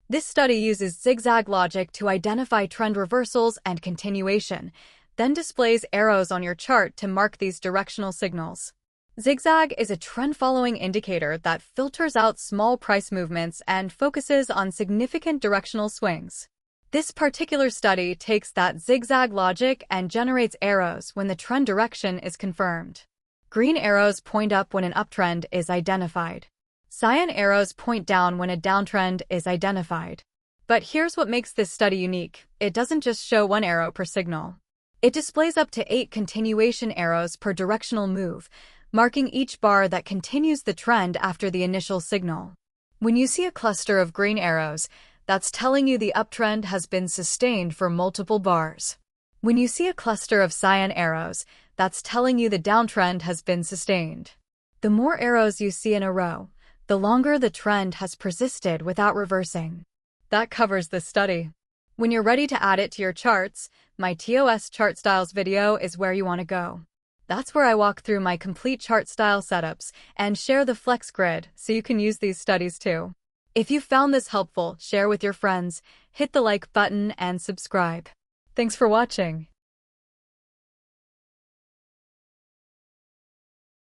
This study uses zigzag logic to identify trend reversals and continuation, then displays arrows on your chart to mark these directional signals. Zigzag is a trend-following indicator that filters out small price movements and focuses on significant directional swings. This particular study takes that zigzag logic and generates arrows when the trend direction is confirmed. Green arrows point up when an uptrend is identified. Cyan arrows point down when a downtrend is identified. But here's what makes this study unique. It doesn't just show one arrow per signal. It displays up to 8 continuation arrows per directional move, marking each bar that continues the trend after the initial signal. When you see a cluster of green arrows, that's telling you the uptrend has been sustained for multiple bars. When you see a cluster of cyan arrows, that's telling you the downtrend has been sustained. The more arrows you see in a row, the longer the trend has persisted without reversing. That covers this study. When you're ready to add it to your charts, my TOS Chart Styles video is where you want to go. That's where I walk through my complete chart style setups and share the flex grid so you can use these studies too. If you found this helpful, share with your friends, hit the like button and subscribe. Thanks for watching.